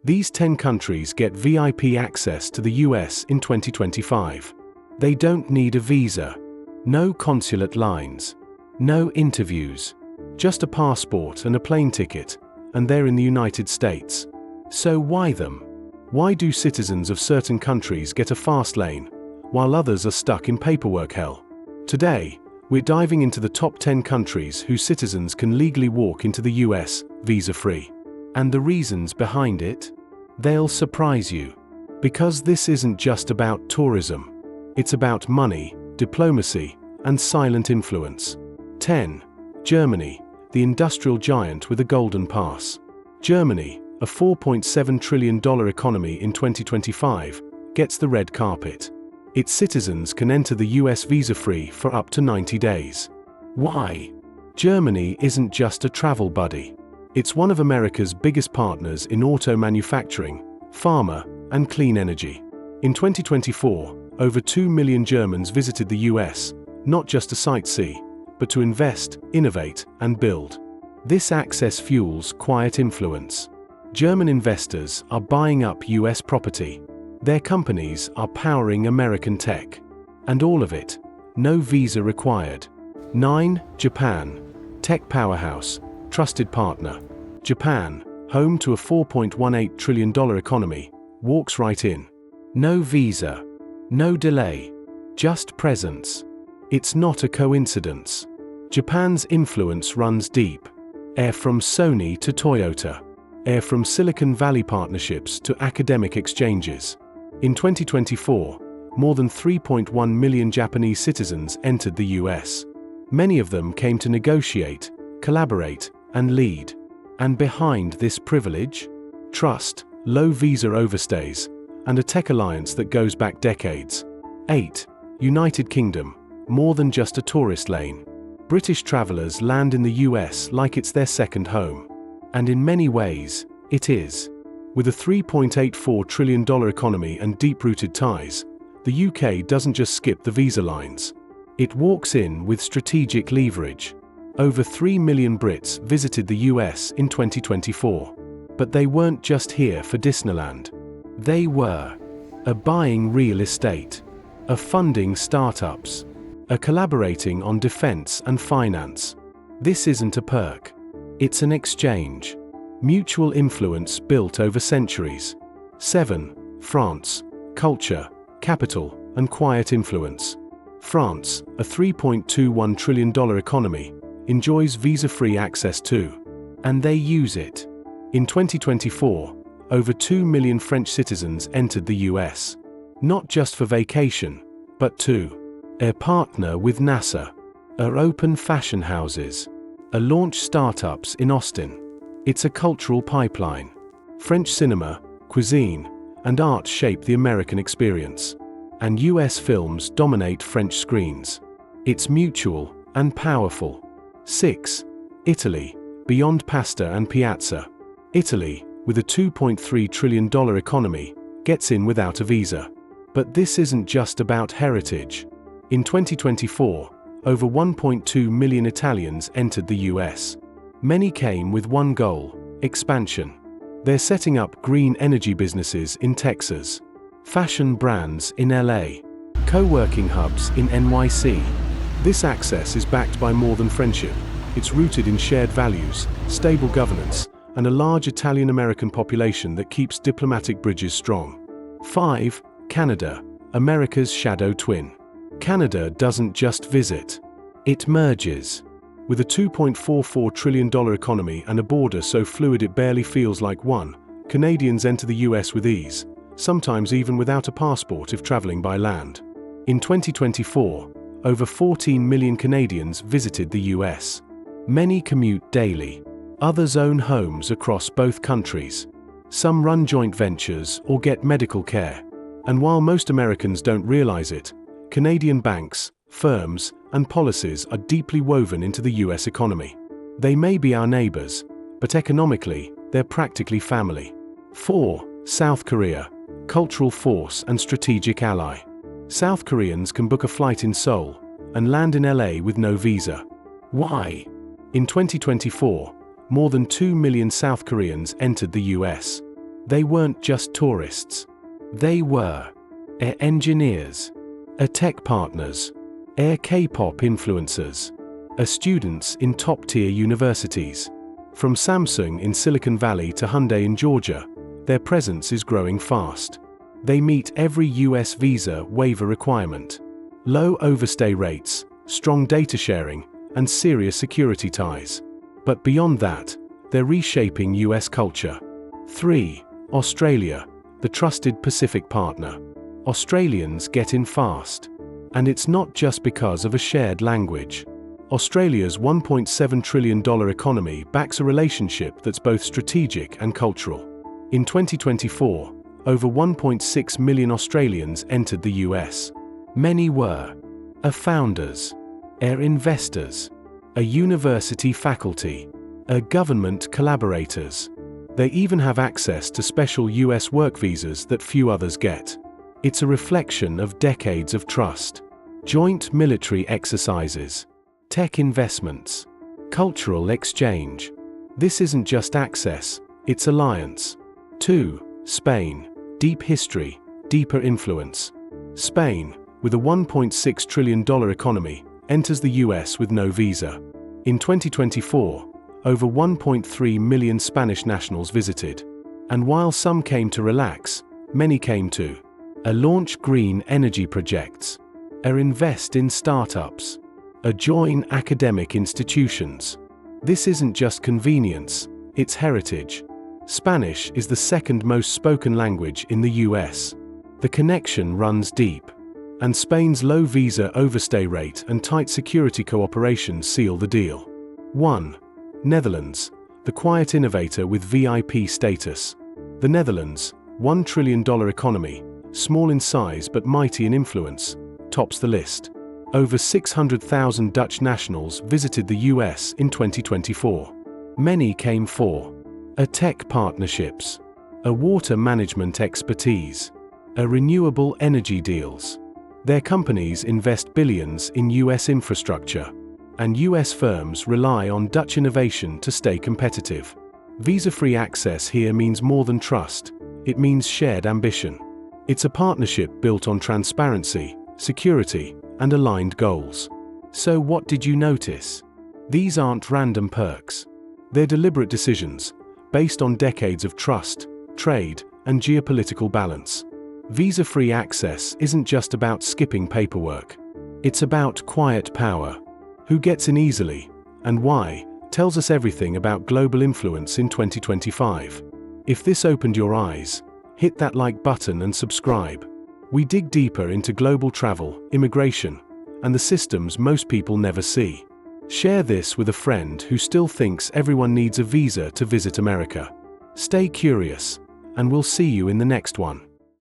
These 10 countries get VIP access to the US in 2025. They don't need a visa. No consulate lines. No interviews. Just a passport and a plane ticket, and they're in the United States. So why them? Why do citizens of certain countries get a fast lane, while others are stuck in paperwork hell? Today, we're diving into the top 10 countries whose citizens can legally walk into the US, visa-free. And the reasons behind it? They'll surprise you. Because this isn't just about tourism. It's about money, diplomacy, and silent influence. 10. Germany, the industrial giant with a golden pass. Germany, a $4.7 trillion economy in 2025, gets the red carpet. Its citizens can enter the US visa-free for up to 90 days. Why? Germany isn't just a travel buddy. It's one of America's biggest partners in auto manufacturing, pharma, and clean energy. In 2024, over 2 million Germans visited the US, not just to sightsee, but to invest, innovate, and build. This access fuels quiet influence. German investors are buying up US property. Their companies are powering American tech. And all of it, no visa required. 9. Japan. Tech powerhouse, trusted partner. Japan, home to a $4.18 trillion economy, walks right in. No visa. No delay. Just presence. It's not a coincidence. Japan's influence runs deep. Air from Sony to Toyota. Air from Silicon Valley partnerships to academic exchanges. In 2024, more than 3.1 million Japanese citizens entered the US. Many of them came to negotiate, collaborate, and lead. And behind this privilege? Trust, low visa overstays, and a tech alliance that goes back decades. 8. United Kingdom, more than just a tourist lane. British travelers land in the US like it's their second home. And in many ways, it is. With a $3.84 trillion economy and deep-rooted ties, the UK doesn't just skip the visa lines. It walks in with strategic leverage. Over 3 million Brits visited the US in 2024. But they weren't just here for Disneyland. They were buying real estate, funding startups, collaborating on defense and finance. This isn't a perk. It's an exchange. Mutual influence built over centuries. 7. France. Culture, capital, and quiet influence. France, a $3.21 trillion economy, enjoys visa-free access to, and they use it. In 2024, over 2 million French citizens entered the US. Not just for vacation, but to partner with NASA, open fashion houses, launch startups in Austin. It's a cultural pipeline. French cinema, cuisine, and art shape the American experience. And US films dominate French screens. It's mutual and powerful. 6. Italy, beyond pasta and piazza. Italy, with a $2.3 trillion economy, gets in without a visa. But this isn't just about heritage. In 2024, over 1.2 million Italians entered the US. Many came with one goal: expansion. They're setting up green energy businesses in Texas, fashion brands in LA, co-working hubs in NYC. This access is backed by more than friendship. It's rooted in shared values, stable governance, and a large Italian-American population that keeps diplomatic bridges strong. 5. Canada, America's shadow twin. Canada doesn't just visit. It merges. With a $2.44 trillion economy and a border so fluid it barely feels like one, Canadians enter the US with ease, sometimes even without a passport if traveling by land. In 2024, over 14 million Canadians visited the US. Many commute daily. Others own homes across both countries. Some run joint ventures or get medical care. And while most Americans don't realize it, Canadian banks, firms, and policies are deeply woven into the US economy. They may be our neighbors, but economically, they're practically family. 4. South Korea, cultural force and strategic ally. South Koreans can book a flight in Seoul and land in LA with no visa. Why? In 2024, more than 2 million South Koreans entered the US. They weren't just tourists. They were air engineers, tech partners, K-pop influencers, students in top-tier universities. From Samsung in Silicon Valley to Hyundai in Georgia, their presence is growing fast. They meet every US visa waiver requirement. Low overstay rates, strong data sharing, and serious security ties. But beyond that, they're reshaping US culture. 3. Australia, the trusted Pacific partner. Australians get in fast. And it's not just because of a shared language. Australia's $1.7 trillion economy backs a relationship that's both strategic and cultural. In 2024, over 1.6 million Australians entered the US. Many were founders, investors, university faculty, government collaborators. They even have access to special US work visas that few others get. It's a reflection of decades of trust. Joint military exercises, tech investments, cultural exchange. This isn't just access, it's alliance. 2. Spain, deep history, deeper influence. Spain, with a $1.6 trillion economy, enters the US with no visa. In 2024, over 1.3 million Spanish nationals visited. And while some came to relax, many came to launch green energy projects, invest in startups, join academic institutions. This isn't just convenience, it's heritage. Spanish is the second most spoken language in the US. The connection runs deep. And Spain's low visa overstay rate and tight security cooperation seal the deal. 1. Netherlands, the quiet innovator with VIP status. The Netherlands, $1 trillion economy, small in size but mighty in influence, tops the list. Over 600,000 Dutch nationals visited the US in 2024. Many came for tech partnerships, water management expertise, renewable energy deals. Their companies invest billions in US infrastructure, and US firms rely on Dutch innovation to stay competitive. Visa-free access here means more than trust, it means shared ambition. It's a partnership built on transparency, security, and aligned goals. So what did you notice? These aren't random perks. They're deliberate decisions, based on decades of trust, trade, and geopolitical balance. Visa-free access isn't just about skipping paperwork. It's about quiet power. Who gets in easily, and why, tells us everything about global influence in 2025. If this opened your eyes, hit that like button and subscribe. We dig deeper into global travel, immigration, and the systems most people never see. Share this with a friend who still thinks everyone needs a visa to visit America. Stay curious, and we'll see you in the next one.